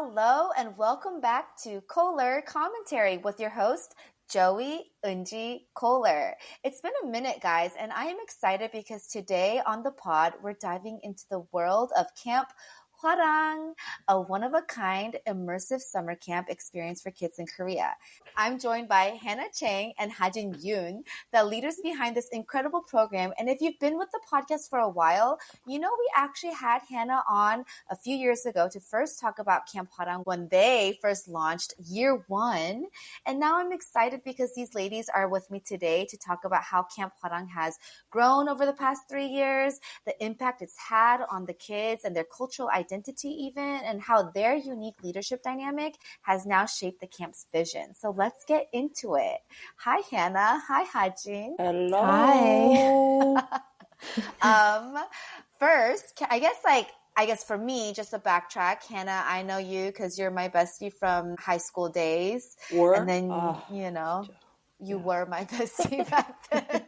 Hello, and welcome back to Kohler Commentary with your host, Joey Unji Kohler. It's been a minute, guys, and I am excited because today on the pod, we're diving into the world of Camp Hwarang, a one-of-a-kind immersive summer camp experience for kids in Korea. I'm joined by Hanna Chang and Hajin Yoon, the leaders behind this incredible program. And if you've been with the podcast for a while, you know we actually had Hanna on a few years ago to first talk about Camp Hwarang when they first launched year one. And now I'm excited because these ladies are with me today to talk about how Camp Hwarang has grown over the past 3 years, the impact it's had on the kids and their cultural identity even, and how their unique leadership dynamic has now shaped the camp's vision. So let's get into it. Hi, Hanna. Hi, Hajin. Hello. Hi. First, I guess for me, just to backtrack, Hanna, I know you because you're my bestie from high school days. And then, you were my bestie back then.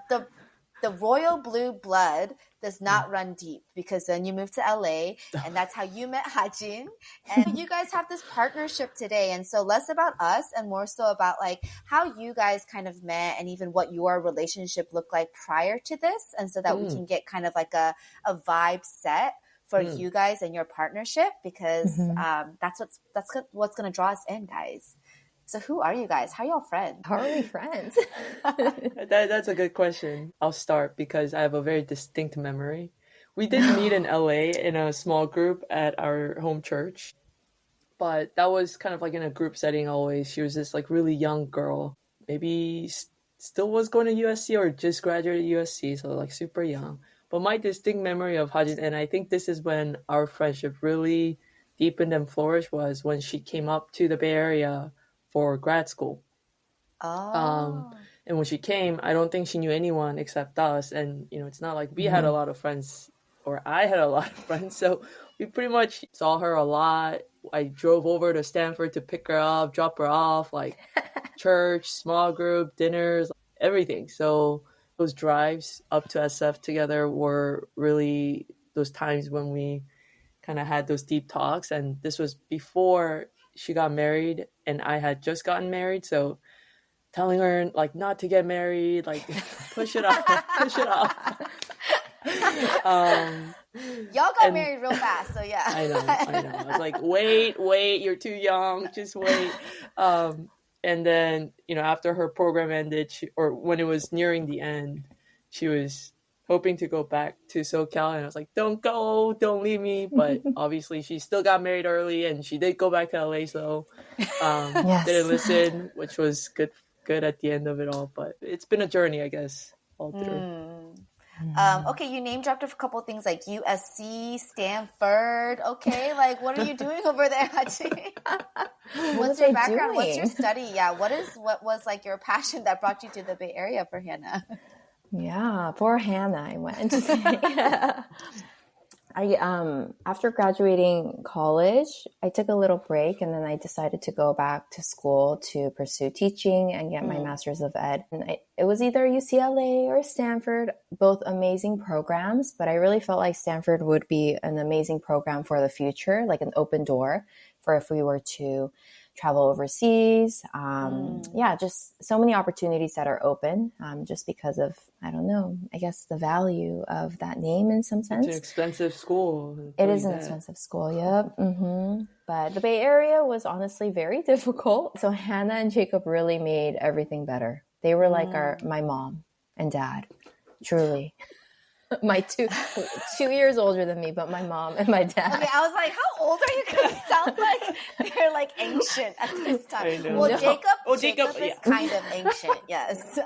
But the royal blue blood does not run deep because then you moved to LA and that's how you met Hajin. And you guys have this partnership today. And so less about us and more so about like how you guys kind of met and even what your relationship looked like prior to this. And so that we can get kind of like a vibe set for you guys and your partnership because that's what's going to draw us in, guys. So who are you guys? How are y'all friends? How are we friends? That's a good question. I'll start because I have a very distinct memory. We did meet in LA in a small group at our home church, but that was kind of like in a group setting always. She was this like really young girl, maybe still was going to USC or just graduated USC, so like super young. But my distinct memory of Hajin, and I think this is when our friendship really deepened and flourished, was when she came up to the Bay Area for grad school. And when she came, I don't think she knew anyone except us. And, it's not like we had a lot of friends or I had a lot of friends. So we pretty much saw her a lot. I drove over to Stanford to pick her up, drop her off, like church, small group, dinners, everything. So those drives up to SF together were really those times when we kind of had those deep talks. And this was before she got married and I had just gotten married. So telling her like not to get married, like push it off. Y'all got married real fast. So yeah. I know. I was like, wait, you're too young. Just wait. And then, after her program ended, or when it was nearing the end, she was hoping to go back to SoCal, and I was like, don't go, don't leave me. But obviously she still got married early and she did go back to LA, so didn't listen, which was good at the end of it all. But it's been a journey, I guess, all through. Okay, you name dropped a couple things like USC, Stanford. Okay, like what are you doing over there, Hajin? What's your background? Doing? What's your study? Yeah, what was like your passion that brought you to the Bay Area for Hanna? Yeah, for Hanna, I went. After graduating college, I took a little break and then I decided to go back to school to pursue teaching and get my master's of ed. And it was either UCLA or Stanford, both amazing programs, but I really felt like Stanford would be an amazing program for the future, like an open door for if we were to travel overseas. Just so many opportunities that are open just because of, I don't know, I guess the value of that name in some sense. It's an expensive school. It is an expensive school, yep. But the Bay Area was honestly very difficult. So Hanna and Jacob really made everything better. They were like my mom and dad, truly. My 2 years older than me, but my mom and my dad. Okay, I was like, how old are you? Because it sounds like they're like ancient at this time. Well, no. Jacob is kind of ancient, yes.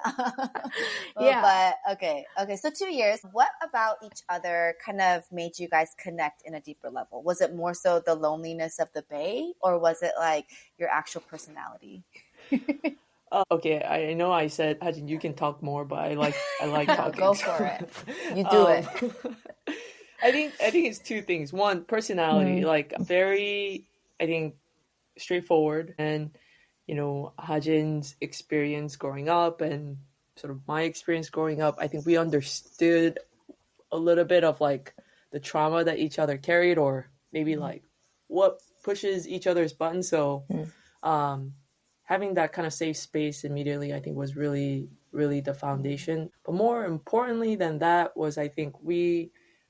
But okay. So 2 years. What about each other kind of made you guys connect in a deeper level? Was it more so the loneliness of the Bay, or was it like your actual personality? Okay, I know I said, Hajin, you can talk more, but I like talking. Go for it. You do it. I think it's two things. One, personality, like very, I think, straightforward. And, Hajin's experience growing up and sort of my experience growing up, I think we understood a little bit of like the trauma that each other carried, or maybe like what pushes each other's buttons. So having that kind of safe space immediately, I think, was really, really the foundation. But more importantly than that was, I think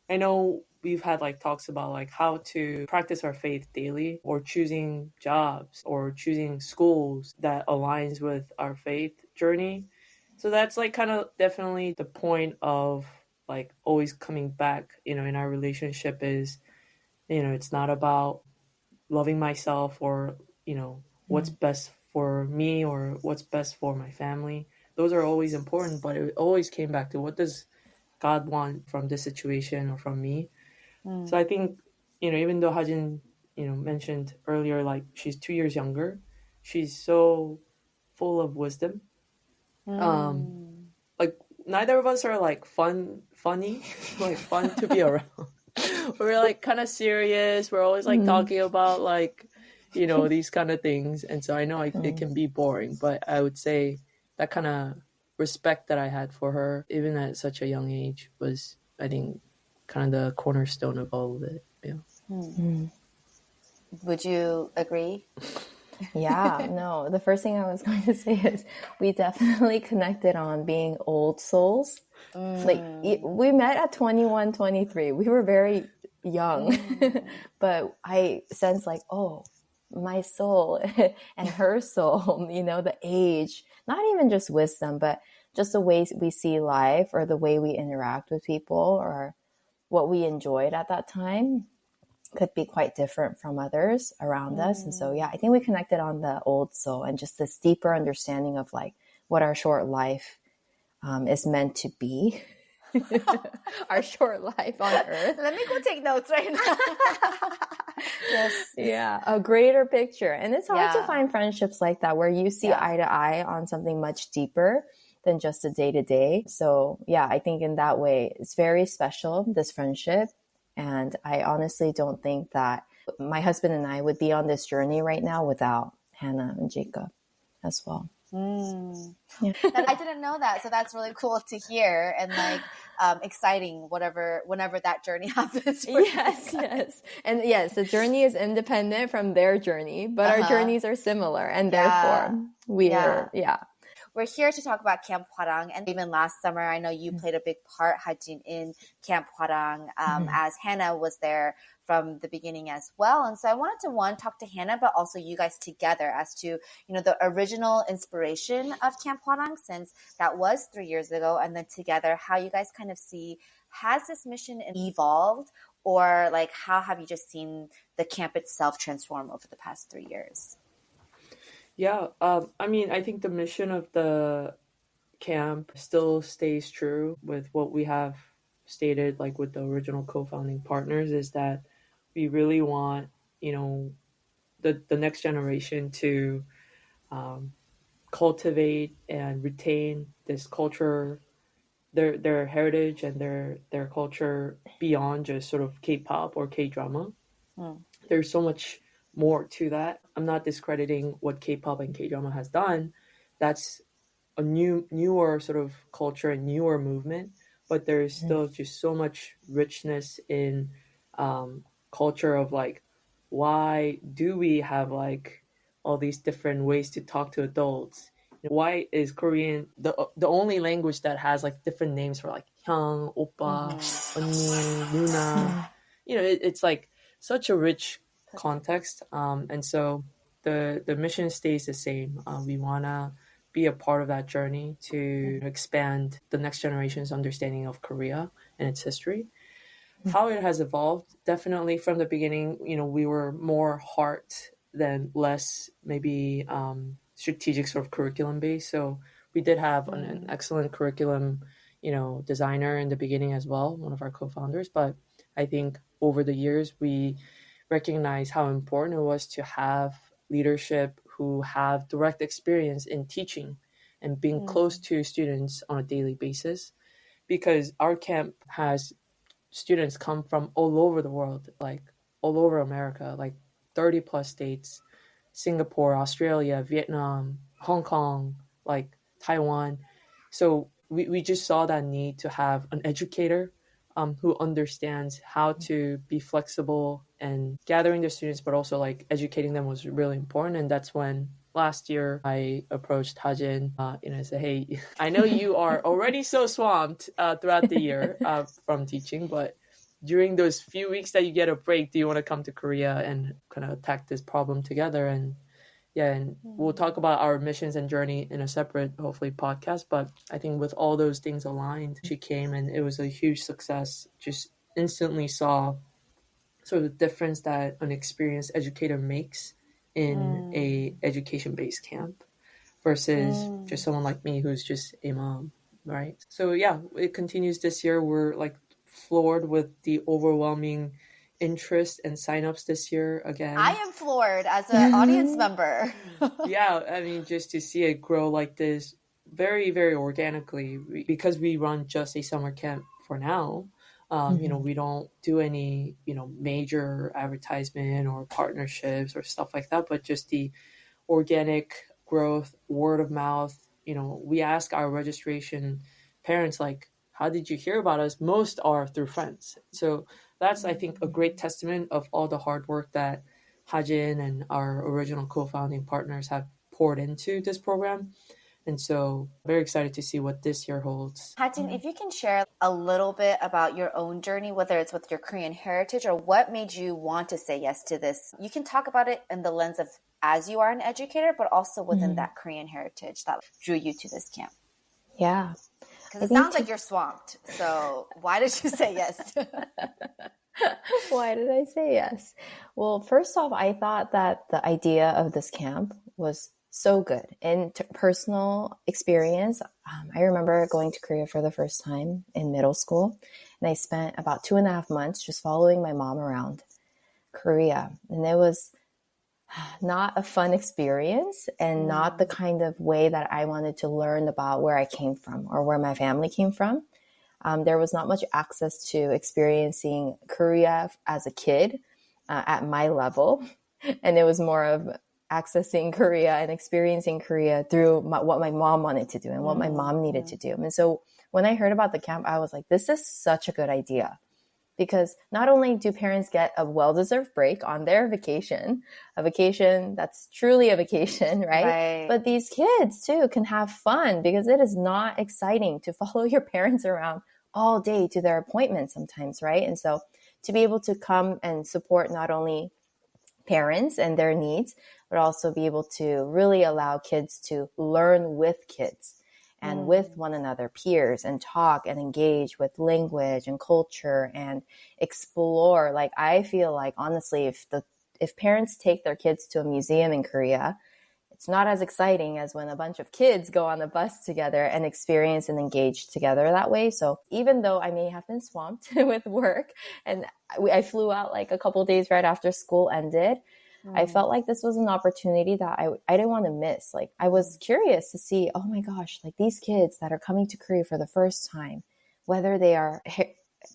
I know we've had like talks about like how to practice our faith daily, or choosing jobs or choosing schools that aligns with our faith journey. So that's like kind of definitely the point of like always coming back, in our relationship is, it's not about loving myself or, what's best for me or what's best for my family. Those are always important, but it always came back to, what does God want from this situation or from me? So I think, even though Hajin, mentioned earlier, like she's 2 years younger, she's so full of wisdom. Like neither of us are like funny, like fun to be around. We're like kind of serious. We're always like talking about like, these kind of things. And so I know it can be boring, but I would say that kind of respect that I had for her, even at such a young age, was, I think, kind of the cornerstone of all of it. Yeah. Would you agree? Yeah, no. The first thing I was going to say is we definitely connected on being old souls. Like we met at 21, 23. We were very young, but I sensed like, oh, my soul and her soul, the age, not even just wisdom, but just the ways we see life or the way we interact with people or what we enjoyed at that time could be quite different from others around us. And so, yeah, I think we connected on the old soul and just this deeper understanding of like what our short life is meant to be. Our short life on earth. Let me go take notes right now. Yes. Yeah. A greater picture. And it's hard to find friendships like that where you see eye to eye on something much deeper than just a day to day. So yeah, I think in that way, it's very special, this friendship. And I honestly don't think that my husband and I would be on this journey right now without Hanna and Jacob as well. Yeah. I didn't know that. So that's really cool to hear and like exciting whenever that journey happens. Yes. And yes, the journey is independent from their journey, but our journeys are similar. And therefore we're here to talk about Camp Hwarang. And even last summer, I know you played a big part, Hajin, in Camp Hwarang, as Hanna was there from the beginning as well. And so I wanted to, talk to Hanna, but also you guys together as to, the original inspiration of Camp Hwarang, since that was 3 years ago. And then together, how you guys kind of see, has this mission evolved, or like how have you just seen the camp itself transform over the past 3 years? Yeah, I think the mission of the camp still stays true with what we have stated, like with the original co-founding partners, is that we really want, the next generation to cultivate and retain this culture, their heritage and their culture beyond just sort of K-pop or K-drama. There's so much more to that. I'm not discrediting what K-pop and K-drama has done. That's a newer sort of culture and newer movement, but there's still just so much richness in culture of like, why do we have like all these different ways to talk to adults? Why is Korean the only language that has like different names for like Hyung, Oppa, 언니, 누나? It's like such a rich context, and so the mission stays the same. We want to be a part of that journey to expand the next generation's understanding of Korea and its history. How it has evolved, definitely from the beginning, we were more heart than less maybe strategic sort of curriculum based. So we did have an excellent curriculum, designer in the beginning as well, one of our co-founders. But I think over the years, we recognize how important it was to have leadership who have direct experience in teaching and being close to students on a daily basis, because our camp has students come from all over the world, like all over America, like 30 plus states, Singapore, Australia, Vietnam, Hong Kong, like Taiwan. So we just saw that need to have an educator who understands how to be flexible and gathering the students, but also like educating them was really important. And that's when last year I approached Hajin, and I said, hey, I know you are already so swamped throughout the year from teaching, but during those few weeks that you get a break, do you want to come to Korea and kind of attack this problem together? And yeah, and we'll talk about our missions and journey in a separate, hopefully, podcast. But I think with all those things aligned, she came and it was a huge success. Just instantly saw sort of the difference that an experienced educator makes in a education-based camp versus just someone like me who's just a mom, right? So yeah, it continues this year. We're like floored with the overwhelming interest and signups this year again. I am floored as an audience member. Yeah, I mean, just to see it grow like this very, very organically, because we run just a summer camp for now. We don't do any, major advertisement or partnerships or stuff like that, but just the organic growth, word of mouth. We ask our registration parents, like, how did you hear about us? Most are through friends. So that's, I think, a great testament of all the hard work that Hajin and our original co-founding partners have poured into this program. And so very excited to see what this year holds. Hajin, if you can share a little bit about your own journey, whether it's with your Korean heritage or what made you want to say yes to this. You can talk about it in the lens of as you are an educator, but also within that Korean heritage that drew you to this camp. Yeah. Because it sounds like you're swamped. So why did you say yes? Why did I say yes? Well, first off, I thought that the idea of this camp was so good. In personal experience, I remember going to Korea for the first time in middle school, and I spent about 2.5 months just following my mom around Korea. And it was not a fun experience and not the kind of way that I wanted to learn about where I came from or where my family came from. There was not much access to experiencing Korea as a kid at my level. And it was more of accessing Korea and experiencing Korea through what my mom wanted to do and what my mom needed to do. And so when I heard about the camp, I was like, this is such a good idea. Because not only do parents get a well-deserved break on their vacation, a vacation that's truly a vacation, right? But these kids too can have fun because it is not exciting to follow your parents around all day to their appointments sometimes, right? And so to be able to come and support not only parents and their needs, but also be able to really allow kids to learn with kids and with one another, peers, and talk and engage with language and culture and explore. Like, I feel like, honestly, if parents take their kids to a museum in Korea, it's not as exciting as when a bunch of kids go on a bus together and experience and engage together that way. So even though I may have been swamped with work and I flew out like a couple days right after school ended, I felt like this was an opportunity that I didn't want to miss. Like, I was curious to see, oh my gosh, like these kids that are coming to Korea for the first time, whether they are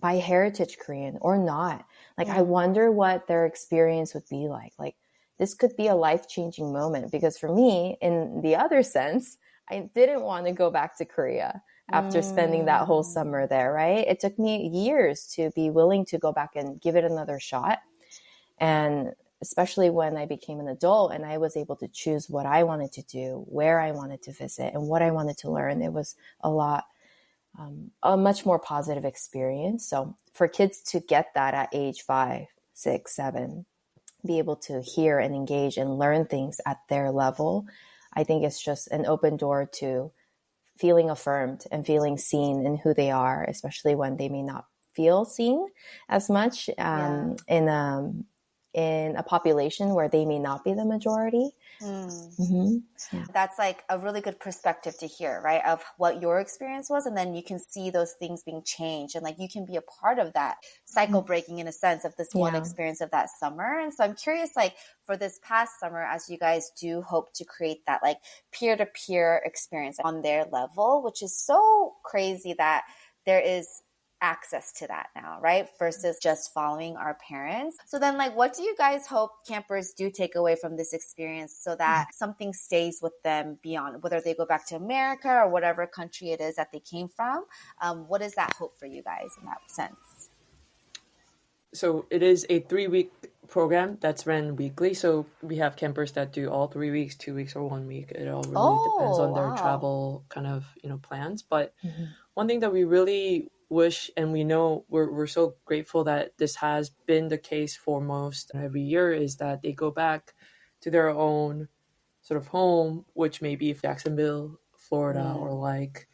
by heritage Korean or not, like I wonder what their experience would be like. Like, this could be a life-changing moment, because for me, in the other sense, I didn't want to go back to Korea after spending that whole summer there, right? It took me years to be willing to go back and give it another shot. And especially when I became an adult and I was able to choose what I wanted to do, where I wanted to visit, and what I wanted to learn, it was a much more positive experience. So for kids to get that at age 5, 6, 7, be able to hear and engage and learn things at their level, I think it's just an open door to feeling affirmed and feeling seen in who they are, especially when they may not feel seen as much in a population where they may not be the majority. That's like a really good perspective to hear, right? Of what your experience was. And then you can see those things being changed. And like, you can be a part of that cycle breaking, in a sense, of this one experience of that summer. And so I'm curious, like, for this past summer, as you guys do hope to create that like peer-to-peer experience on their level, which is so crazy that there is access to that now, right? Versus just following our parents. So then, like, what do you guys hope campers do take away from this experience so that something stays with them beyond, whether they go back to America or whatever country it is that they came from? What is that hope for you guys in that sense? So it is a 3-week program that's run weekly. So we have campers that do all 3 weeks, 2 weeks, or 1 week. It all really depends on their travel kind of, plans. But one thing that we really wish, and we know we're so grateful that this has been the case for most every year, is that they go back to their own sort of home, which may be Jacksonville, Florida, or like,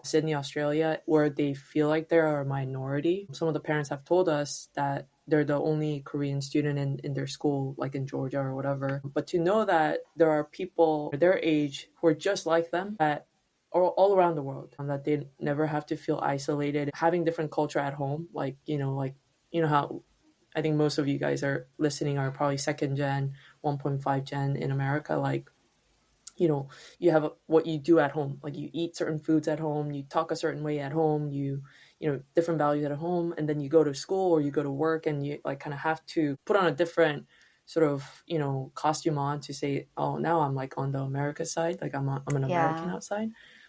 Sydney, Australia, where they feel like they're a minority. Some of the parents have told us that they're the only Korean student in their school, like in Georgia or whatever. But to know that there are people their age who are just like them that are all around the world, that they never have to feel isolated, having different culture at home, like, how I think most of you guys are listening are probably second gen, 1.5 gen in America, like, you have what you do at home, like you eat certain foods at home, you talk a certain way at home, different values at home, and then you go to school or you go to work and you like kind of have to put on a different sort of, costume on to say, oh, now I'm like on the America side, like I'm an American outside.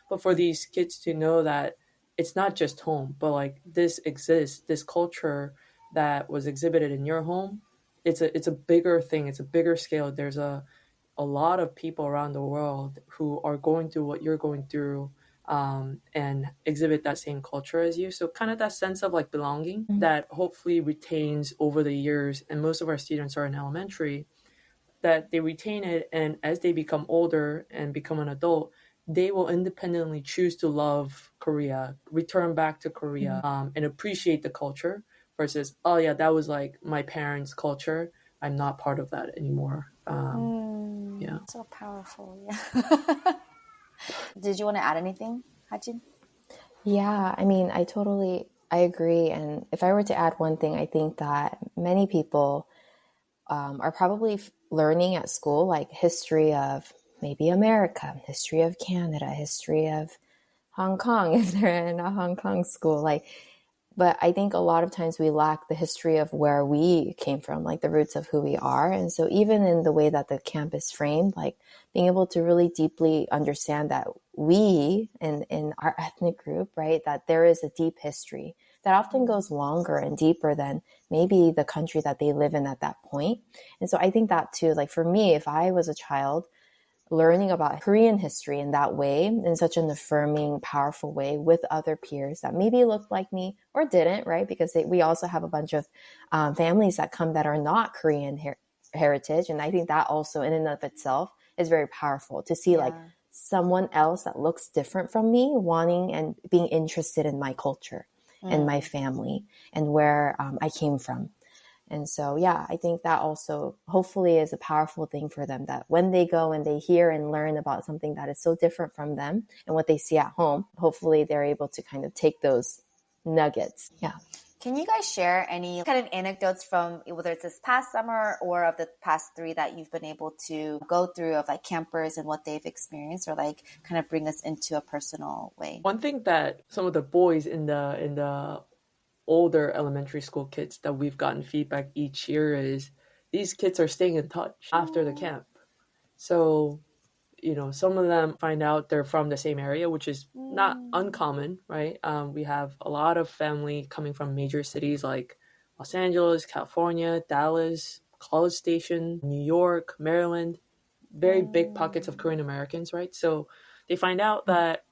But for these kids to know that it's not just home, but like this exists, this culture that was exhibited in your home, it's a bigger thing, it's a bigger scale. There's a lot of people around the world who are going through what you're going through, and exhibit that same culture as you. So kind of that sense of like belonging that hopefully retains over the years. And most of our students are in elementary, that they retain it. And as they become older and become an adult, they will independently choose to love Korea, return back to Korea, and appreciate the culture versus, oh yeah, that was like my parents' culture. I'm not part of that anymore. Yeah. So powerful. Yeah. Did you want to add anything, Hajin? Yeah, I mean, I agree. And if I were to add one thing, I think that many people are probably learning at school, like history of maybe America, history of Canada, history of Hong Kong, if they're in a Hong Kong school, but I think a lot of times we lack the history of where we came from, like the roots of who we are. And so even in the way that the camp is framed, like being able to really deeply understand that we in our ethnic group, right, that there is a deep history that often goes longer and deeper than maybe the country that they live in at that point. And so I think that too, like for me, if I was a child, learning about Korean history in that way, in such an affirming, powerful way with other peers that maybe looked like me or didn't, right? Because we also have a bunch of families that come that are not Korean heritage. And I think that also in and of itself is very powerful to see like someone else that looks different from me wanting and being interested in my culture and my family and where I came from. And so, yeah, I think that also hopefully is a powerful thing for them, that when they go and they hear and learn about something that is so different from them and what they see at home, hopefully they're able to kind of take those nuggets. Yeah. Can you guys share any kind of anecdotes from whether it's this past summer or of the past 3 that you've been able to go through of like campers and what they've experienced, or like kind of bring us into a personal way? One thing that some of the boys in the older elementary school kids that we've gotten feedback each year is these kids are staying in touch after the camp. So, some of them find out they're from the same area, which is not uncommon, right? We have a lot of family coming from major cities like Los Angeles, California, Dallas, College Station, New York, Maryland, very big pockets of Korean Americans, right? So they find out that,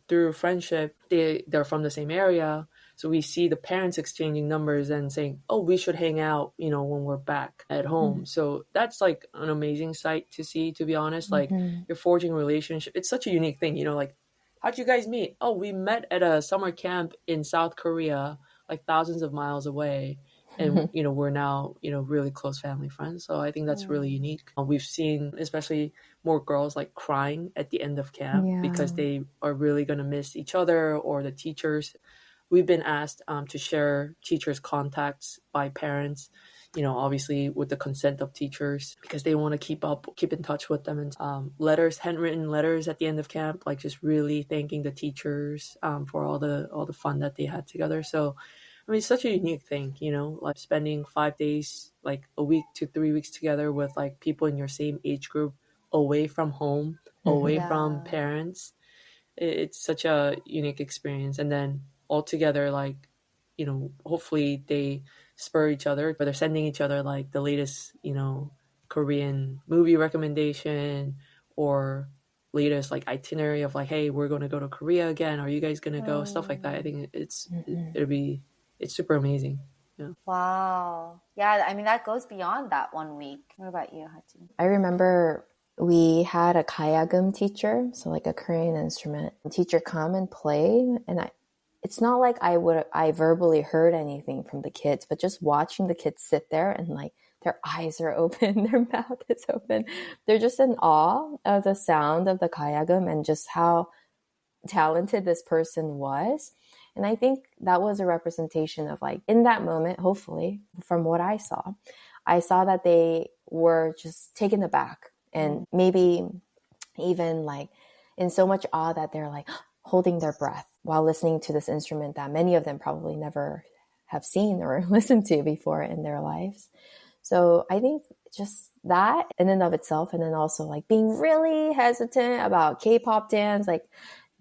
through friendship, they're from the same area. So we see the parents exchanging numbers and saying, oh, we should hang out, when we're back at home. So that's like an amazing sight to see, to be honest. Like you're forging a relationship. It's such a unique thing, like, how'd you guys meet? Oh, we met at a summer camp in South Korea, like thousands of miles away. And, we're now, really close family friends. So I think that's really unique. We've seen, especially more girls like crying at the end of camp because they are really going to miss each other or the teachers. We've been asked to share teachers' contacts by parents, obviously with the consent of teachers, because they want to keep in touch with them. And letters, handwritten letters at the end of camp, like just really thanking the teachers for all the fun that they had together. So I mean, it's such a unique thing, like spending 5 days, like a week to 3 weeks together with like people in your same age group, away from home, away from parents. It's such a unique experience. And then all together, like, hopefully they spur each other, but they're sending each other like the latest, Korean movie recommendation, or latest like itinerary of like, hey, we're going to go to Korea again. Are you guys going to go? Stuff like that. I think it's super amazing. Yeah. Wow. Yeah, I mean, that goes beyond that 1 week. What about you, Hajin? I remember we had a kayagum teacher, so like a Korean instrument teacher, come and play. And it's not like I verbally heard anything from the kids, but just watching the kids sit there and like their eyes are open, their mouth is open. They're just in awe of the sound of the kayagum and just how talented this person was. And I think that was a representation of like, in that moment, hopefully, from what I saw that they were just taken aback and maybe even like in so much awe that they're like holding their breath while listening to this instrument that many of them probably never have seen or listened to before in their lives. So I think just that in and of itself, and then also like being really hesitant about K-pop dance, like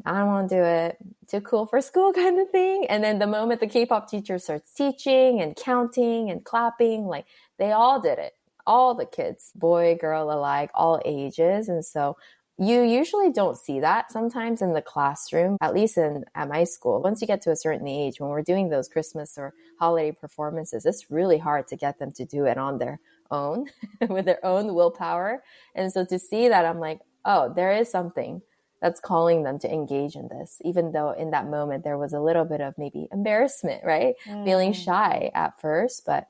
I don't want to do it, too cool for school kind of thing. And then the moment the K-pop teacher starts teaching and counting and clapping, like they all did it. All the kids, boy, girl alike, all ages. And so you usually don't see that sometimes in the classroom, at least at my school. Once you get to a certain age, when we're doing those Christmas or holiday performances, it's really hard to get them to do it on their own with their own willpower. And so to see that, I'm like, oh, there is something that's calling them to engage in this, even though in that moment there was a little bit of maybe embarrassment, right? Feeling shy at first, but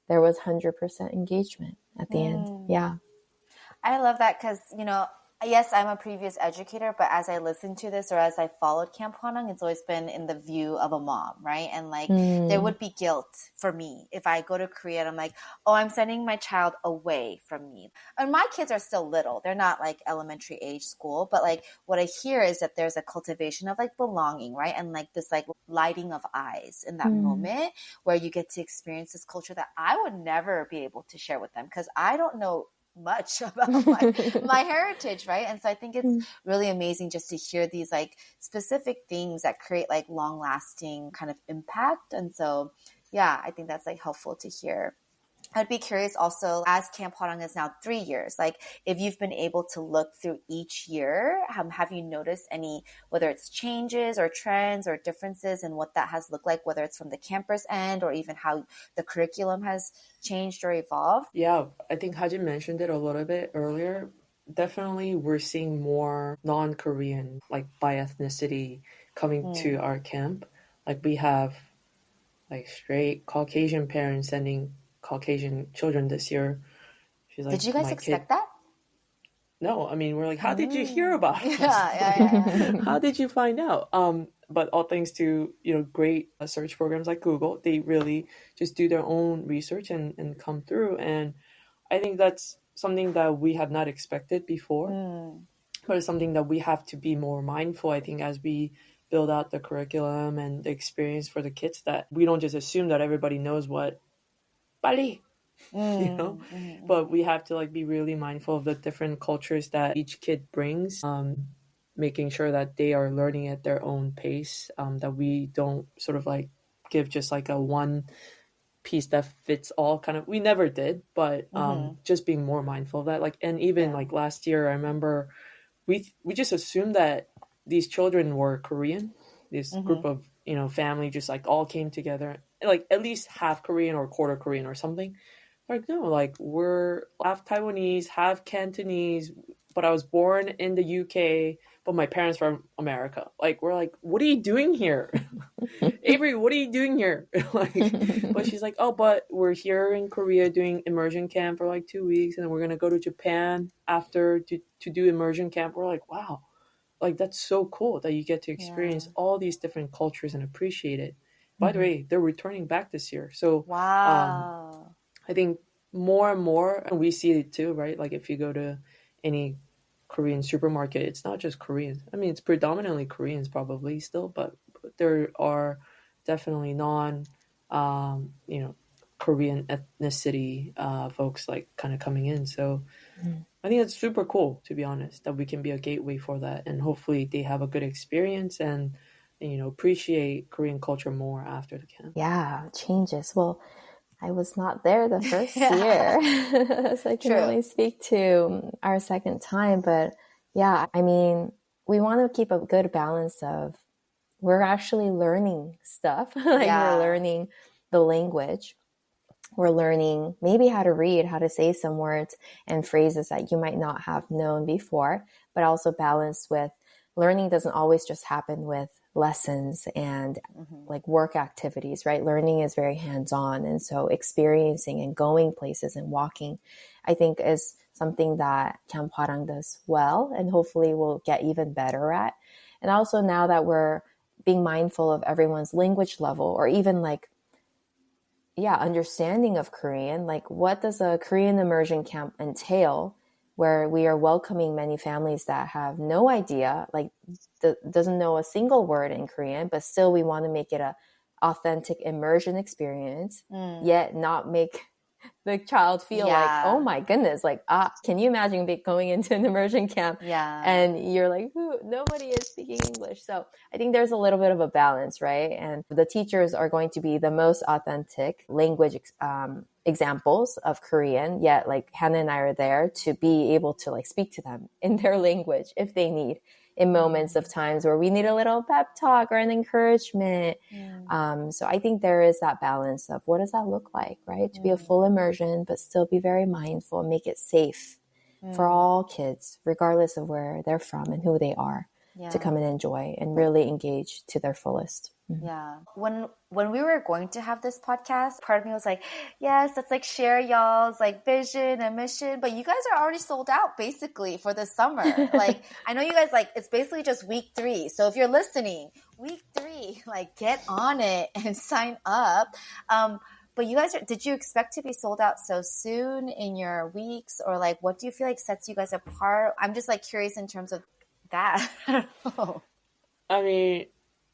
there was 100% engagement at the end. Yeah. I love that because, yes, I'm a previous educator, but as I listen to this or as I followed Camp Hwarang, it's always been in the view of a mom, right? And like there would be guilt for me if I go to Korea and I'm like, oh, I'm sending my child away from me. And my kids are still little. They're not like elementary age school, but like what I hear is that there's a cultivation of like belonging, right? And like this like lighting of eyes in that moment where you get to experience this culture that I would never be able to share with them because I don't know much about my heritage, right? And so I think it's really amazing just to hear these like specific things that create like long lasting kind of impact. And so yeah, I think that's like helpful to hear. I'd be curious also, as Camp Hwarang is now 3 years, like if you've been able to look through each year, have you noticed any, whether it's changes or trends or differences in what that has looked like, whether it's from the campus end or even how the curriculum has changed or evolved? Yeah, I think Hajin mentioned it a little bit earlier. Definitely we're seeing more non-Korean, like by ethnicity, coming to our camp. Like we have like straight Caucasian parents sending Caucasian children this year. She's like, did you guys expect that? No, I mean, we're like, how did you hear about us? Yeah. How did you find out? But all thanks to, great search programs like Google, they really just do their own research and come through. And I think that's something that we have not expected before, but it's something that we have to be more mindful, I think, as we build out the curriculum and the experience for the kids, that we don't just assume that everybody knows what 빨리, but we have to like be really mindful of the different cultures that each kid brings, making sure that they are learning at their own pace, that we don't sort of like give just like a one piece that fits all kind of, we never did, but just being more mindful of that. Like, and even like last year, I remember we just assumed that these children were Korean, this group of, family just like all came together, like at least half Korean or quarter Korean or something. Like, no, like we're half Taiwanese, half Cantonese, but I was born in the UK, but my parents from America. Like, we're like, what are you doing here? Avery, what are you doing here? Like, but she's like, oh, but we're here in Korea doing immersion camp for like 2 weeks, and then we're going to go to Japan after to do immersion camp. We're like, wow, like that's so cool that you get to experience all these different cultures and appreciate it. By the way, they're returning back this year. So, wow. I think more and more, and we see it too, right? Like if you go to any Korean supermarket, it's not just Koreans. I mean, it's predominantly Koreans probably still, but there are definitely Korean ethnicity folks like kind of coming in. So I think it's super cool, to be honest, that we can be a gateway for that, and hopefully they have a good experience and appreciate Korean culture more after the camp. Yeah, changes. Well, I was not there the first year, so I can only speak to our second time. But yeah, I mean, we want to keep a good balance of we're actually learning stuff. We're learning the language. We're learning maybe how to read, how to say some words and phrases that you might not have known before, but also balanced with learning doesn't always just happen with lessons and like work activities, right? Learning is very hands-on. And so experiencing and going places and walking, I think is something that Camp Hwarang does well and hopefully will get even better at. And also now that we're being mindful of everyone's language level or even like, understanding of Korean, like what does a Korean immersion camp entail where we are welcoming many families that have no idea, like doesn't know a single word in Korean, but still we want to make it a authentic immersion experience, yet not make the child feel like, oh my goodness, like, can you imagine going into an immersion camp and you're like, nobody is speaking English. So I think there's a little bit of a balance, right? And the teachers are going to be the most authentic language examples of Korean, yet like Hanna and I are there to be able to like speak to them in their language if they need, in moments of times where we need a little pep talk or an encouragement. So I think there is that balance of what does that look like, right? To be a full immersion, but still be very mindful and make it safe for all kids, regardless of where they're from and who they are, to come and enjoy and really engage to their fullest. Yeah. When we were going to have this podcast, part of me was like, yes, let's like share y'all's like vision and mission, but you guys are already sold out basically for the summer. Like, I know you guys like, it's basically just week 3. So if you're listening, week 3, like get on it and sign up. But you guys, did you expect to be sold out so soon in your weeks, or like, what do you feel like sets you guys apart? I'm just like curious in terms of that. I don't know. I mean,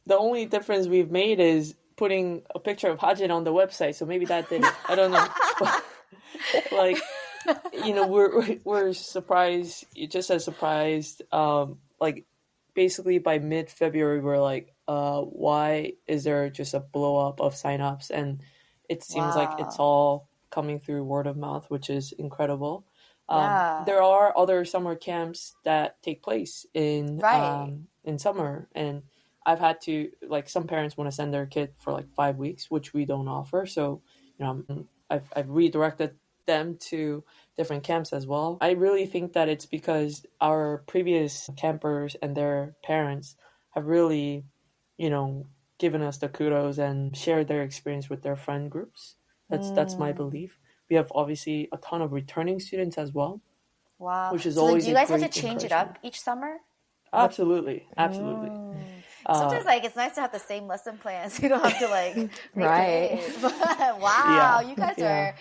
the only difference we've made is putting a picture of Hajin on the website, so maybe that did it. I don't know. Like, we're surprised, just as surprised. Like, basically by mid-February, we're like, why is there just a blow up of signups? And it seems like it's all coming through word of mouth, which is incredible. There are other summer camps that take place in summer, and I've had to, like, some parents want to send their kid for like 5 weeks, which we don't offer. So, I've redirected them to different camps as well. I really think that it's because our previous campers and their parents have really, given us the kudos and shared their experience with their friend groups. That's my belief. We have obviously a ton of returning students as well. Wow. Which is so always do you guys have to change it up each summer? Absolutely. Sometimes like it's nice to have the same lesson plans. You don't have to like But wow, you guys are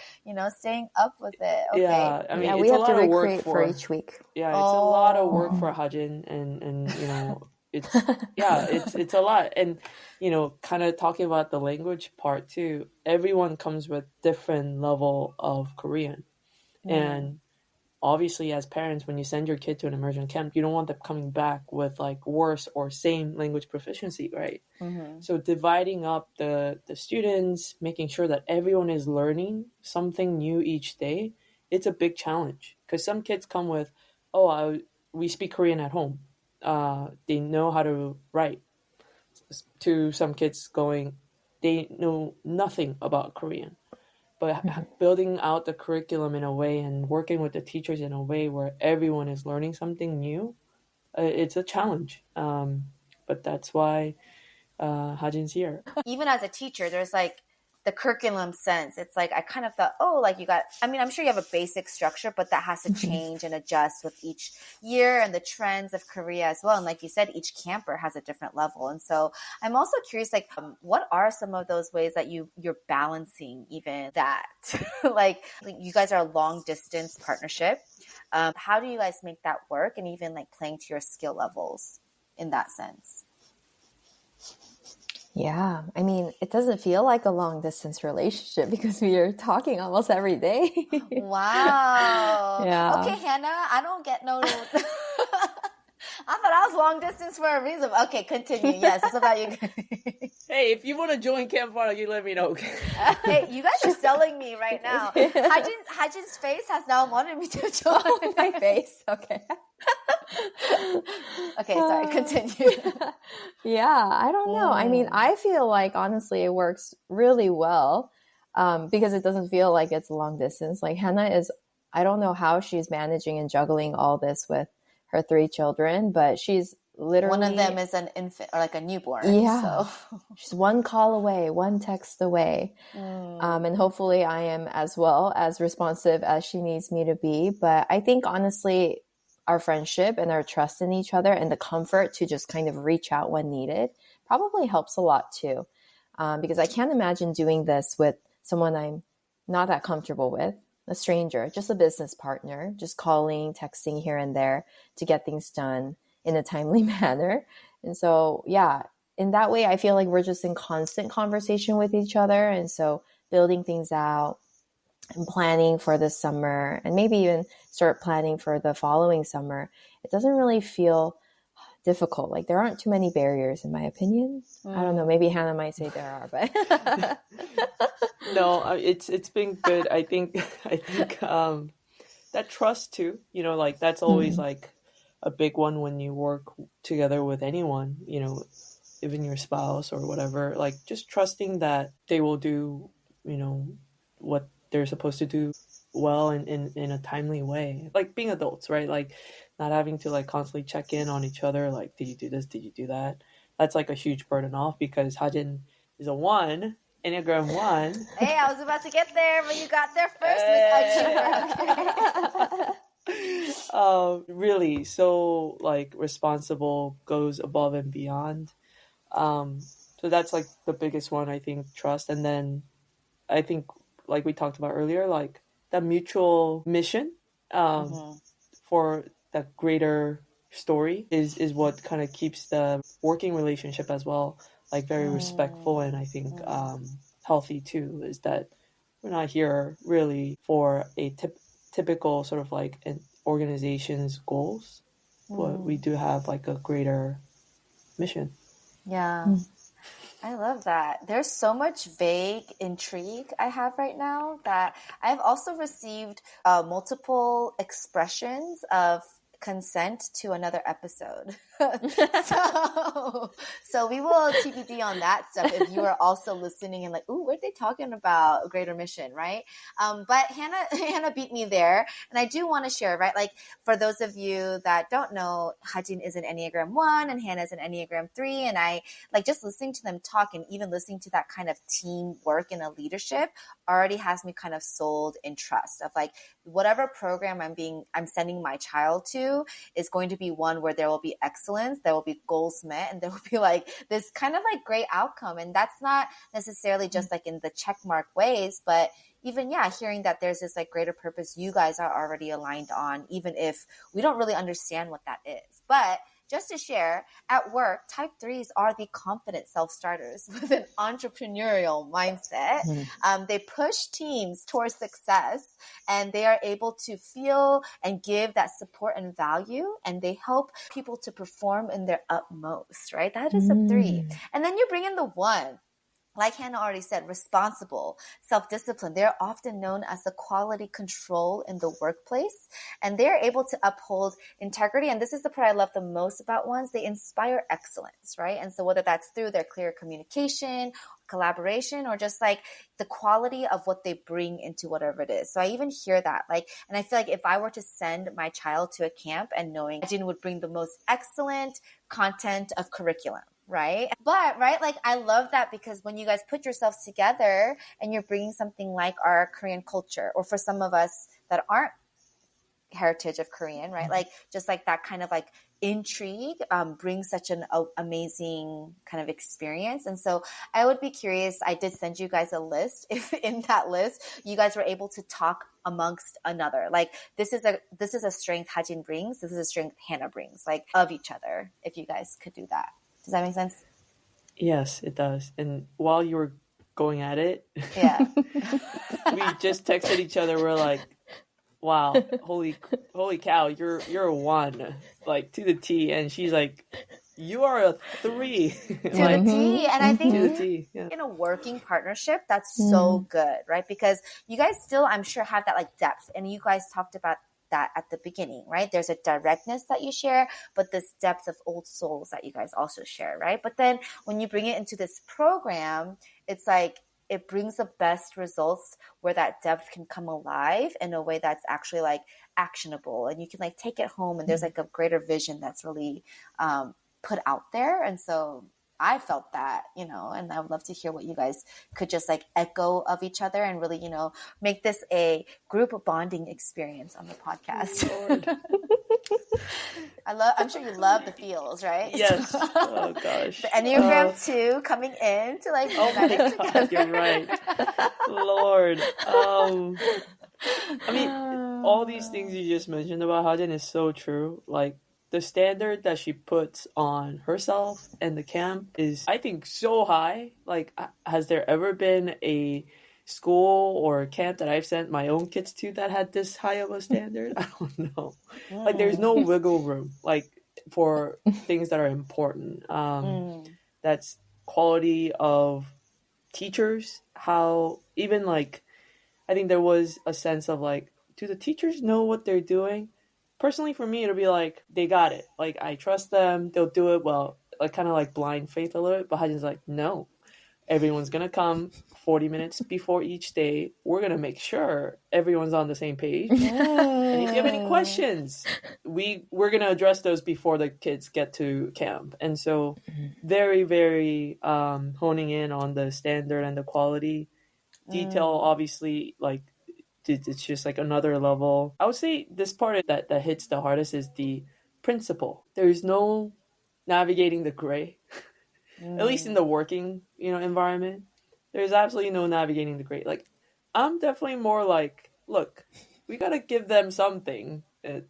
staying up with it. Okay. Yeah, I mean, we it's have a to lot of work recreate for each week. Yeah, it's a lot of work for Hajin, and it's a lot. And kind of talking about the language part too, everyone comes with different level of Korean. And obviously, as parents, when you send your kid to an immersion camp, you don't want them coming back with like worse or same language proficiency, right? So dividing up the students, making sure that everyone is learning something new each day, it's a big challenge. Because some kids come with, we speak Korean at home. They know how to write. To some kids they know nothing about Korean. But building out the curriculum in a way and working with the teachers in a way where everyone is learning something new, it's a challenge. But that's why Hajin's here. Even as a teacher, there's like the curriculum sense, it's like I kind of thought, oh, like you got, I mean, I'm sure you have a basic structure, but that has to change and adjust with each year and the trends of Korea as well. And like you said, each camper has a different level. And so I'm also curious, like, what are some of those ways that you're balancing even that? Like you guys are a long distance partnership. How do you guys make that work, and even like playing to your skill levels in that sense? Yeah, I mean, it doesn't feel like a long distance relationship because we are talking almost every day. Wow. Yeah. Okay, Hannah, I don't get no. I thought I was long distance for a reason. Okay, continue. Yes, it's about you. Hey, if you want to join Camp Hwarang, you let me know. Hey, you guys are selling me right now. Hajin's face has now wanted me to join. Oh, my face. Okay. Okay, sorry, continue. Yeah, I don't know. I mean, I feel like honestly it works really well because it doesn't feel like it's long distance. Like Hannah is, I don't know how she's managing and juggling all this with her 3 children, but she's literally... One of them is an infant or like a newborn. Yeah. So. She's one call away, one text away. And hopefully I am as well as responsive as she needs me to be. But I think honestly, our friendship and our trust in each other and the comfort to just kind of reach out when needed probably helps a lot too. Because I can't imagine doing this with someone I'm not that comfortable with, a stranger, just a business partner, just calling, texting here and there to get things done in a timely manner. And so, yeah, in that way, I feel like we're just in constant conversation with each other. And so building things out and planning for this summer and maybe even start planning for the following summer, it doesn't really feel difficult. Like there aren't too many barriers in my opinion. I don't know. Maybe Hannah might say there are, but No, it's been good. I think that trust too, you know, like that's always like a big one when you work together with anyone, you know, even your spouse or whatever, like just trusting that they will do, you know, what they're supposed to do well in a timely way. Like being adults, right? Like not having to like constantly check in on each other. Like, did you do this? Did you do that? That's like a huge burden off because Hajin is a 1, Enneagram 1. Hey, I was about to get there, but you got there first, Miss Achiever. Really, so like responsible, goes above and beyond. So that's like the biggest one, I think, trust. And then I think, like we talked about earlier, like that mutual mission for that greater story is what kind of keeps the working relationship as well, like very respectful and I think healthy too, is that we're not here really for a typical sort of like an organization's goals, but we do have like a greater mission. Yeah. I love that. There's so much vague intrigue I have right now that I've also received multiple expressions of consent to another episode. so we will TBD on that stuff if you are also listening and like, ooh, what are they talking about? A greater mission, right? But Hannah beat me there. And I do want to share, right? Like for those of you that don't know, Hajin is an Enneagram 1 and Hannah is an Enneagram 3. And I like just listening to them talk and even listening to that kind of teamwork and a leadership already has me kind of sold in trust of like whatever program I'm sending my child to is going to be one where there will be excellence, there will be goals met, and there will be like this kind of like great outcome. And that's not necessarily just like in the checkmark ways, but even, hearing that there's this like greater purpose you guys are already aligned on, even if we don't really understand what that is. But just to share, at work, type 3s are the confident self-starters with an entrepreneurial mindset. They push teams towards success and they are able to feel and give that support and value, and they help people to perform in their utmost, right? That is a 3. And then you bring in the 1. Like Hannah already said, responsible, self-discipline. They're often known as the quality control in the workplace, and they're able to uphold integrity. And this is the part I love the most about ones. They inspire excellence, right? And so whether that's through their clear communication, collaboration, or just like the quality of what they bring into whatever it is. So I even hear that, like, and I feel like if I were to send my child to a camp and knowing Jin would bring the most excellent content of curriculum, right? But, right, like I love that because when you guys put yourselves together and you're bringing something like our Korean culture, or for some of us that aren't heritage of Korean, right? Like just like that kind of like intrigue brings such an amazing kind of experience. And so I would be curious, I did send you guys a list. If in that list you guys were able to talk amongst another, like this is a strength Hajin brings, this is a strength Hanna brings, like of each other, if you guys could do that. Does that make sense? Yes, it does. And while you were going at it, Yeah. we just texted each other. We're like, wow, holy cow, you're a 1, like to the T. And she's like, you are a 3. To the T. And I think to the T, yeah. in a working partnership, that's so good, right? Because you guys still, I'm sure, have that like depth. And you guys talked about that at the beginning, right? There's a directness that you share, but this depth of old souls that you guys also share, right? But then when you bring it into this program, it's like, it brings the best results where that depth can come alive in a way that's actually like actionable, and you can like take it home, and there's like a greater vision that's really put out there. And so I felt that, and I would love to hear what you guys could just like echo of each other and really, make this a group bonding experience on the podcast. I'm sure you love the feels, right? Yes. Oh gosh. The Enneagram 2 coming in to like unite us together. You're right. Lord. I mean, all these things you just mentioned about Hajin is so true. Like the standard that she puts on herself and the camp is, I think, so high. Like, has there ever been a school or camp that I've sent my own kids to that had this high of a standard? I don't know. Like, there's no wiggle room, like, for things that are important. That's quality of teachers, how even, like, I think there was a sense of, like, do the teachers know what they're doing? Personally, for me, it'll be like, they got it. Like, I trust them. They'll do it well. Like, kind of like blind faith a little bit. But Hajin's like, no. Everyone's going to come 40 minutes before each day. We're going to make sure everyone's on the same page. And if you have any questions, we're going to address those before the kids get to camp. And so very, very honing in on the standard and the quality. Detail, obviously, like, it's just like another level. I would say this part that hits the hardest is the principle. There's no navigating the gray. At least in the working, environment, there's absolutely no navigating the gray. Like, I'm definitely more like, look, we gotta give them something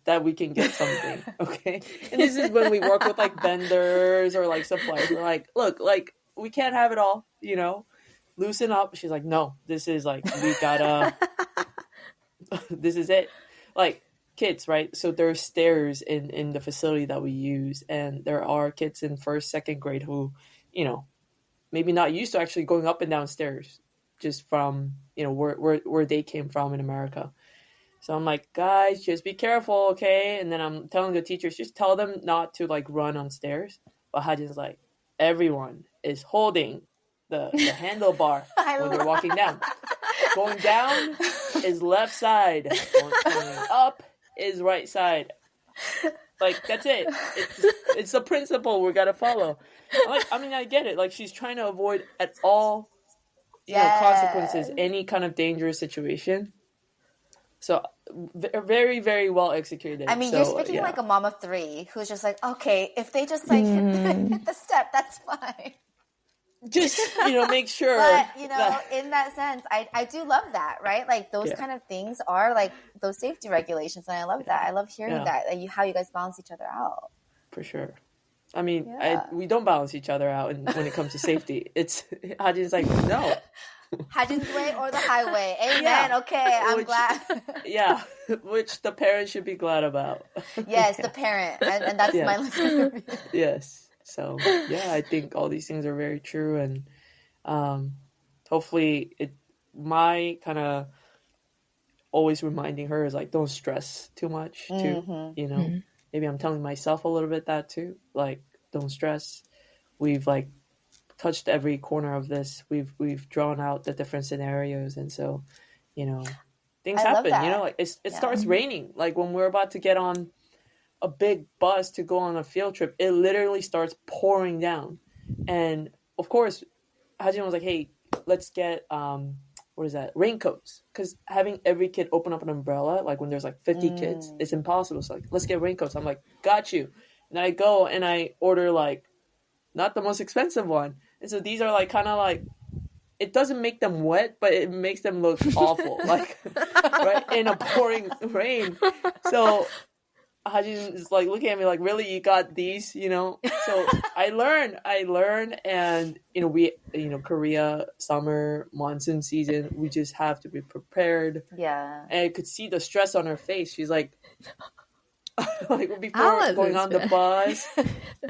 that we can get something, okay? And this is when we work with like vendors or like suppliers. We're like, look, like we can't have it all, loosen up. She's like, no, this is like, we gotta, this is it. Like, kids, right? So there's stairs in the facility that we use, and there are kids in first, second grade who, maybe not used to actually going up and down stairs just from, where they came from in America. So I'm like, guys, just be careful, okay? And then I'm telling the teachers, just tell them not to like run on stairs. But Hajin's like, everyone is holding the handlebar when they're walking down. Going down is left side. Going up is right side. Like, that's it. It's the principle we gotta follow. I get it. Like, she's trying to avoid at all, consequences, any kind of dangerous situation. So, very, very well executed. I mean, you're speaking like a mom of 3 who's just like, okay, if they just like hit the step, that's fine. Just, make sure. But, in that sense, I do love that, right? Like, those kind of things are like those safety regulations, and I love that. I love hearing that, how you guys balance each other out. For sure. I mean, we don't balance each other out when it comes to safety. It's, Hajin's like, no. Hajin's way or the highway. Amen. Yeah. Okay, I'm glad. Yeah, which the parent should be glad about. Yes, the parent. And that's my listener. Yes. So, I think all these things are very true. And hopefully, my kind of always reminding her is like, don't stress too much, too. Maybe I'm telling myself a little bit that, too. Like, don't stress. We've, like, touched every corner of this. We've drawn out the different scenarios. And so, things happen. Like, it starts raining. Like, when we're about to get on a big bus to go on a field trip, it literally starts pouring down. And of course, Hajin was like, hey, let's get raincoats, because having every kid open up an umbrella, like when there's like 50 kids, it's impossible. So like, let's get raincoats. I'm like, got you. And I go and I order like not the most expensive one, and so these are like kind of like, it doesn't make them wet, but it makes them look awful, like right in a pouring rain. So Hajin is like looking at me like, really, you got these, you know? So I learn, and Korea, summer, monsoon season, we just have to be prepared. Yeah. And I could see the stress on her face. She's like, like before Alice going on the bus,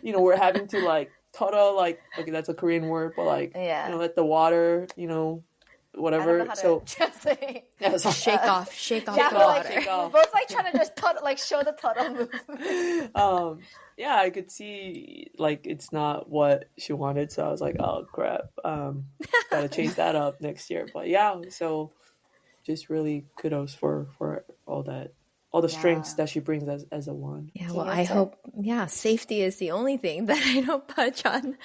we're having to like tara, like, okay, that's a Korean word, but like, let the water, whatever. I don't know how to translate. Shake off Yeah, the we're water. we're both like trying to just show the turtle move. Yeah, I could see like it's not what she wanted, so I was like, oh crap, gotta change that up next year. But yeah, so just really kudos for all that, all the strengths that she brings as a one. Yeah, well, I hope, safety is the only thing that I don't budge on.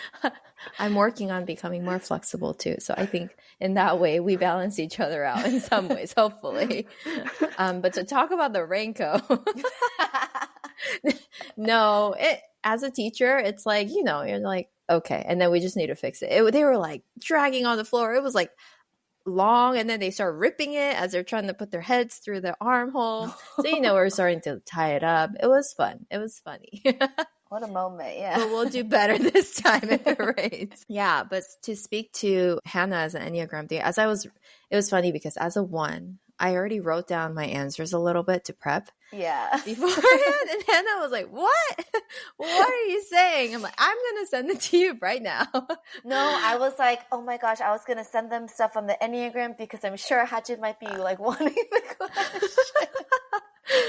I'm working on becoming more flexible too. So I think in that way, we balance each other out in some ways, hopefully. But to talk about the raincoat, no, as a teacher, it's like, you're like, okay. And then we just need to fix it. They were like dragging on the floor. It was like long, and then they start ripping it as they're trying to put their heads through the armhole. So we're starting to tie it up. It was fun. It was funny. What a moment. Yeah. But we'll do better this time if it rains. Yeah, but to speak to Hanna as an Enneagram thing, it was funny because as a 1, I already wrote down my answers a little bit to prep. Yeah. Beforehand, and Hanna was like, what? What are you saying? I'm like, I'm going to send it to you right now. No, I was like, oh my gosh, I was going to send them stuff on the Enneagram because I'm sure Hajin might be like wanting the question.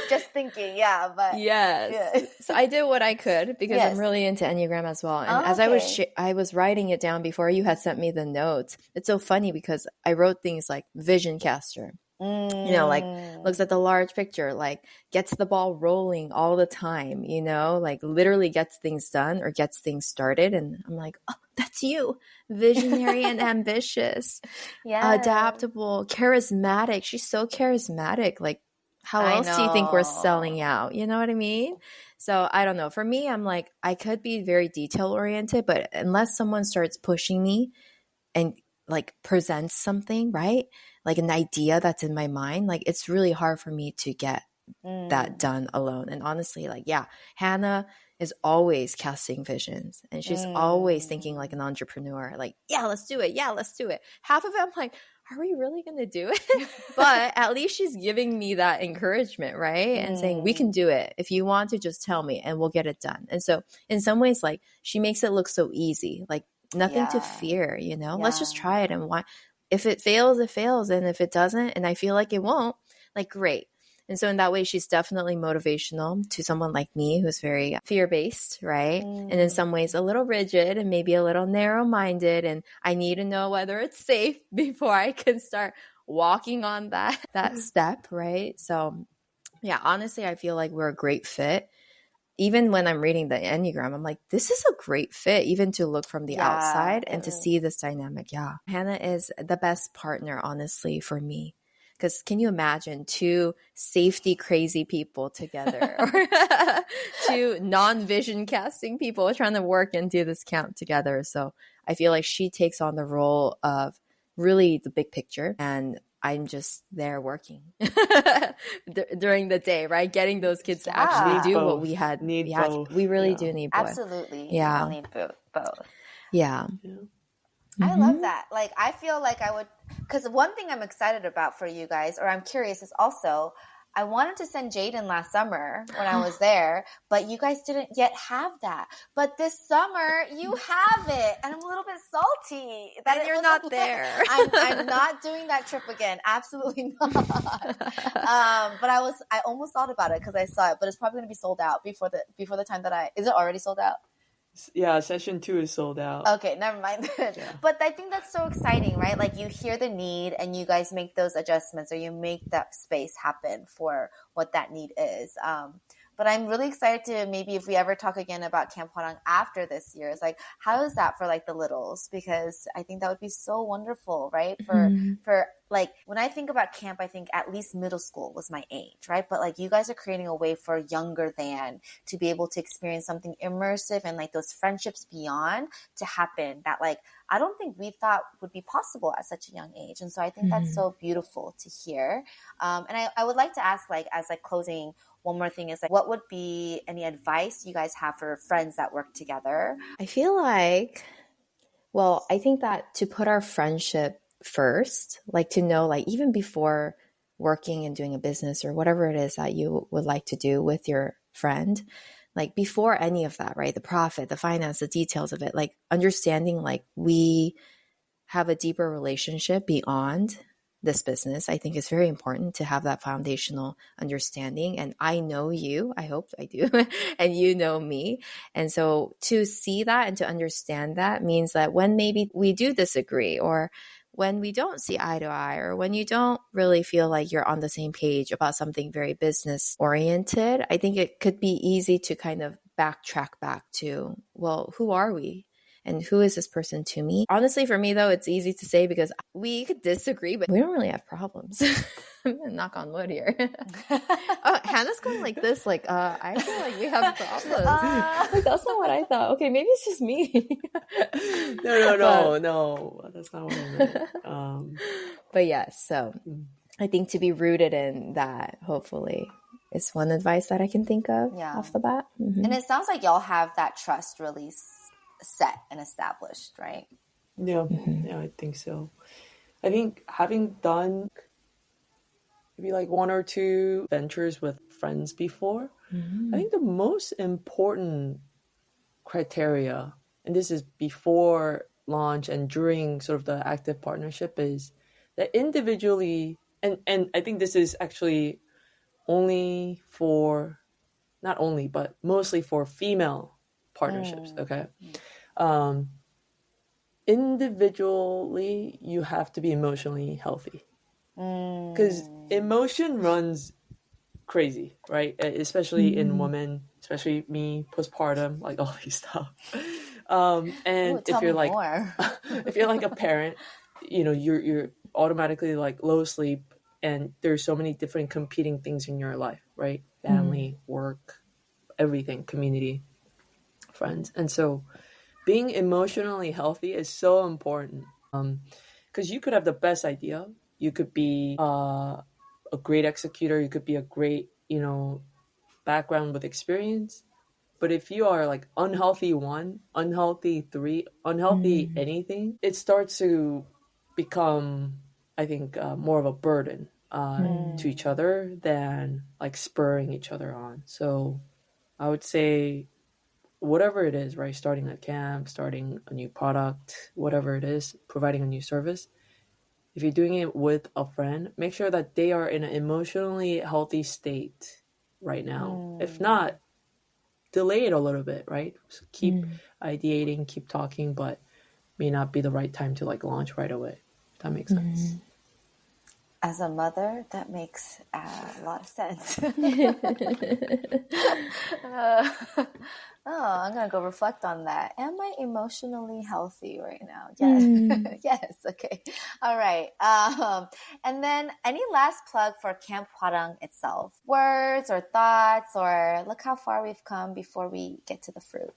Just thinking, but yes. Yeah. So I did what I could because I'm really into Enneagram as well. And as I was writing it down before you had sent me the notes, it's so funny because I wrote things like vision caster. Like looks at the large picture, like gets the ball rolling all the time, like literally gets things done or gets things started. And I'm like, oh, that's you. Visionary and ambitious, adaptable, charismatic. She's so charismatic. Like, how else do you think we're selling out? You know what I mean? So I don't know. For me, I'm like, I could be very detail oriented, but unless someone starts pushing me and like presents something, right? Like an idea that's in my mind, like it's really hard for me to get that done alone. And honestly, like, Hanna is always casting visions and she's always thinking like an entrepreneur, like, let's do it. Yeah, let's do it. Half of it, I'm like, are we really going to do it? But at least she's giving me that encouragement, right? And saying, we can do it. If you want to, just tell me and we'll get it done. And so in some ways, like she makes it look so easy, like nothing to fear, let's just try it. And if it fails, it fails. And if it doesn't, and I feel like it won't, like, great. And so in that way, she's definitely motivational to someone like me who's very fear-based, right? And in some ways a little rigid and maybe a little narrow-minded. And I need to know whether it's safe before I can start walking on that step, right? So yeah, honestly, I feel like we're a great fit. Even when I'm reading the Enneagram, I'm like, this is a great fit, even to look from the outside and to see this dynamic. Yeah. Hanna is the best partner, honestly, for me. Because can you imagine 2 safety crazy people together or 2 non-vision casting people trying to work and do this count together? So I feel like she takes on the role of really the big picture and I'm just there working during the day, right? Getting those kids to actually do what we had. We really do need both. Absolutely. Yeah. I'll need both. Yeah. I love that. Like, I feel like I would, because one thing I'm excited about for you guys, or I'm curious, is also, I wanted to send Jaden last summer when I was there, but you guys didn't yet have that. But this summer, you have it. And I'm a little bit salty that you're not there. I'm not doing that trip again. Absolutely not. But I almost thought about it because I saw it, but it's probably going to be sold out before the time that is it already sold out? Yeah, session 2 is sold out. Okay, never mind. But I think that's so exciting, right? Like you hear the need and you guys make those adjustments or you make that space happen for what that need is. But I'm really excited to maybe if we ever talk again about Camp Hwarang after this year, it's like, how is that for like the littles? Because I think that would be so wonderful, right? For like when I think about camp, I think at least middle school was my age, right? But like you guys are creating a way for younger than to be able to experience something immersive and like those friendships beyond to happen that like I don't think we thought would be possible at such a young age. And so I think that's so beautiful to hear. And I would like to ask, like, as like closing, one more thing is like, what would be any advice you guys have for friends that work together? I feel like, well, I think that to put our friendship first, like to know, like even before working and doing a business or whatever it is that you would like to do with your friend, like before any of that, right? The profit, the finance, the details of it, like understanding like we have a deeper relationship beyond this business, I think is very important to have that foundational understanding. And I know you, I hope I do, and you know me. And so to see that and to understand that means that when maybe we do disagree or when we don't see eye to eye or when you don't really feel like you're on the same page about something very business oriented, I think it could be easy to kind of backtrack back to, well, who are we? And who is this person to me? Honestly, for me, though, it's easy to say because we could disagree, but we don't really have problems. I'm gonna knock on wood here. Oh, Hannah's going like this, like, I feel like we have problems. Like, that's not what I thought. Okay, maybe it's just me. No, that's not what I meant. But yes, so I think to be rooted in that, hopefully, is one advice that I can think of off the bat. Mm-hmm. And it sounds like y'all have that trust really set and established, right? Yeah, yeah, I think so. I think having done maybe like 1 or 2 ventures with friends before, I think the most important criteria, and this is before launch and during sort of the active partnership, is that individually, and I think this is actually only for, not only, but mostly for female partnerships, okay? Individually, you have to be emotionally healthy because emotion runs crazy, right? Especially in women, especially me, postpartum, like all these stuff. And if you're like, if you're like a parent, you know, you're automatically like low sleep, and there's so many different competing things in your life, right? Family, work, everything, community, friends, and so being emotionally healthy is so important because you could have the best idea. You could be a great executor. You could be a great, you know, background with experience. But if you are like unhealthy 1, unhealthy 3, unhealthy anything, it starts to become, I think, more of a burden to each other than like spurring each other on. So I would say, whatever it is, right? Starting a camp, starting a new product, whatever it is, providing a new service. If you're doing it with a friend, make sure that they are in an emotionally healthy state right now. If not, delay it a little bit, right? So keep ideating, keep talking, but may not be the right time to like launch right away. If that makes sense. As a mother, that makes a lot of sense. I'm going to go reflect on that. Am I emotionally healthy right now? Yes. Yes. Okay. All right. And then any last plug for Camp Hwarang itself? Words or thoughts, or look how far we've come before we get to the fruit.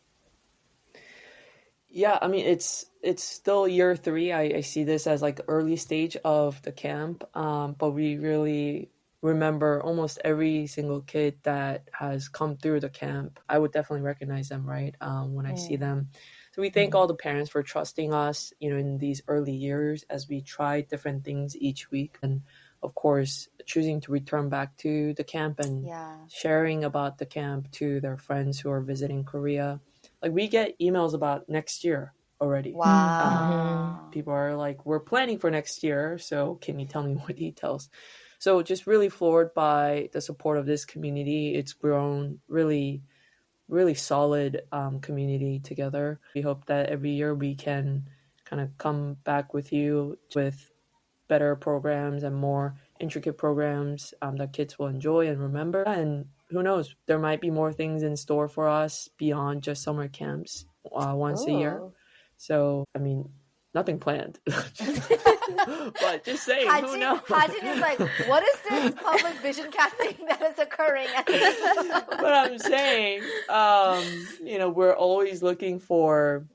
Yeah, I mean, it's still year 3. I see this as like early stage of the camp, but we really remember almost every single kid that has come through the camp. I would definitely recognize them, right, when I see them. So we thank all the parents for trusting us, you know, in these early years as we try different things each week. And of course, choosing to return back to the camp and sharing about the camp to their friends who are visiting Korea. Like, we get emails about next year already. Wow. People are like, we're planning for next year, so can you tell me more details? So just really floored by the support of this community. It's grown really, really solid community together. We hope that every year we can kind of come back with you with better programs and more intricate programs that kids will enjoy and remember. And who knows? There might be more things in store for us beyond just summer camps once a year. Ooh. So, I mean, nothing planned. But just saying, who knows? Hajin is like, what is this public vision casting that is occurring? But I'm saying, we're always looking for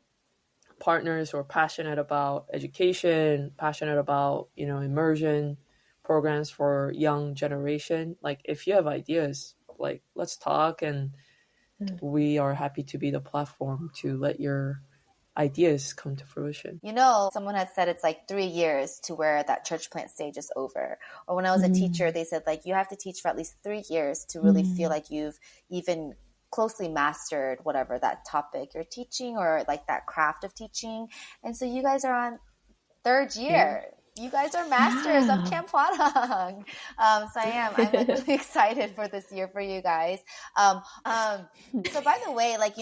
partners who are passionate about education, passionate about, immersion programs for young generation. Like, if you have ideas, like, let's talk, and we are happy to be the platform to let your ideas come to fruition. Someone had said it's like 3 years to where that church plant stage is over. Or when I was a teacher, they said like you have to teach for at least 3 years to really feel like you've even closely mastered whatever that topic you're teaching or like that craft of teaching. And so you guys are on 3rd year. You guys are masters of Camp Hwarang. So I'm like really excited for this year for you guys. So by the way, like,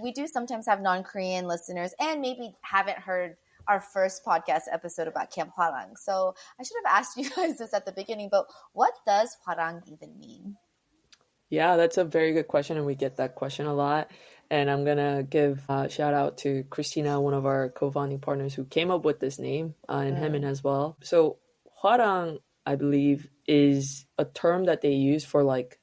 we do sometimes have non-Korean listeners and maybe haven't heard our first podcast episode about Camp Hwarang. So I should have asked you guys this at the beginning, but what does Hwarang even mean? Yeah, that's a very good question, and we get that question a lot. And I'm going to give a shout out to Christina, one of our co-founding partners, who came up with this name, and Hemin as well. So Hwarang, I believe, is a term that they use for like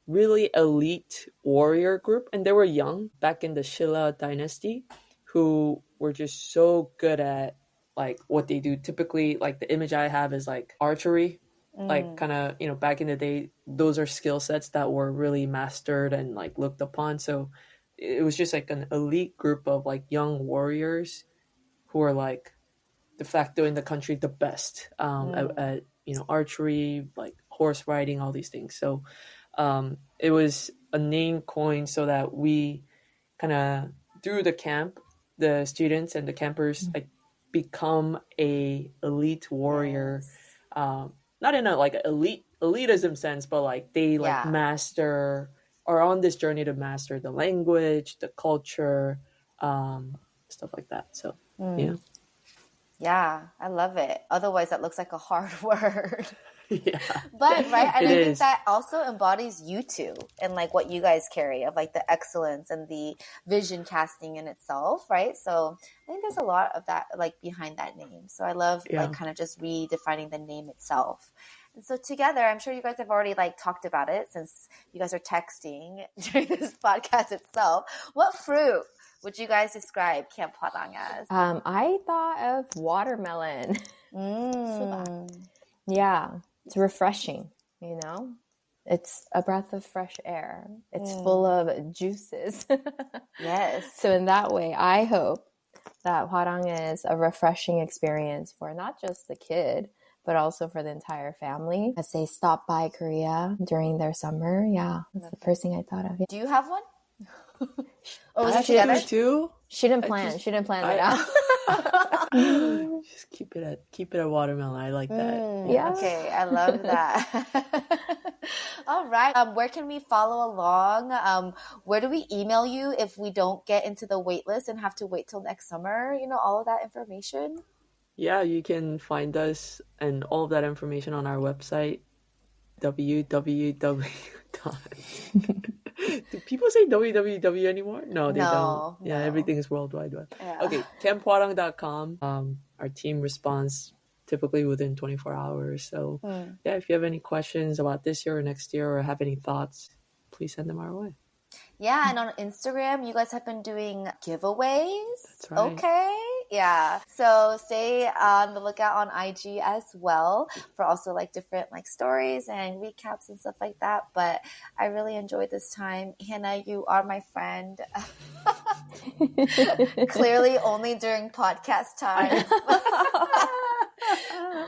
really elite warrior group. And they were young back in the Shilla dynasty who were just so good at like what they do. Typically, like the image I have is like archery. Like kind of, back in the day, those are skill sets that were really mastered and like looked upon. So it was just like an elite group of like young warriors who are like de facto in the country the best at archery, like horse riding, all these things. So it was a name coined so that we kind of through the camp, the students and the campers like become a elite warrior. Not in a like elitism sense, but like they like master are on this journey to master the language, the culture, stuff like that. So yeah, I love it. Otherwise, that looks like a hard word. Yeah, but right, and I think is. that also embodies you two and like what you guys carry of like the excellence and the vision casting in itself, right? So I think there's a lot of that like behind that name. So I love like kind of just redefining the name itself. And so together, I'm sure you guys have already like talked about it since you guys are texting during this podcast itself. What fruit would you guys describe Camp Hwarang as? I thought of watermelon. Yeah, it's refreshing, It's a breath of fresh air. It's full of juices. Yes. So in that way, I hope that Hwarang is a refreshing experience for not just the kid, but also for the entire family as they stop by Korea during their summer. Yeah, that's the first thing I thought of. Do you have one? Or was I it together? too. She didn't plan it out. Just keep it at watermelon. I like that. Yeah. Okay, I love that. All right. Where can we follow along? Where do we email you if we don't get into the wait list and have to wait till next summer? All of that information. Yeah, you can find us and all of that information on our website, www. Do people say www anymore? No, they don't. Yeah, everything is World Wide Web. Yeah. Okay, camphwarang.com. Our team responds typically within 24 hours. So if you have any questions about this year or next year or have any thoughts, please send them our way. Yeah, and on Instagram, you guys have been doing giveaways. That's right. Okay. Yeah. So stay on the lookout on IG as well for also like different like stories and recaps and stuff like that. But I really enjoyed this time. Hanna, you are my friend. Clearly only during podcast time.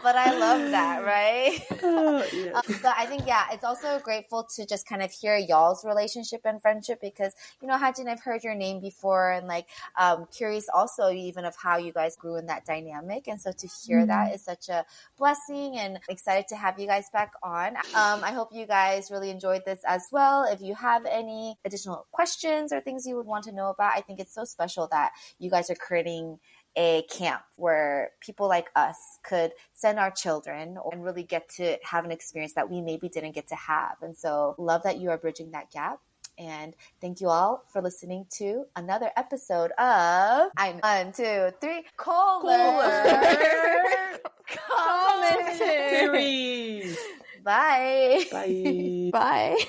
But I love that, right? But I think, it's also grateful to just kind of hear y'all's relationship and friendship because, Hajin, I've heard your name before and like curious also even of how you guys grew in that dynamic. And so to hear that is such a blessing and excited to have you guys back on. I hope you guys really enjoyed this as well. If you have any additional questions or things you would want to know about, I think it's so special that you guys are creating a camp where people like us could send our children and really get to have an experience that we maybe didn't get to have. And so love that you are bridging that gap. And thank you all for listening to another episode of 1, 2, 3 Kohler Commentary. Series. Bye. Bye. Bye.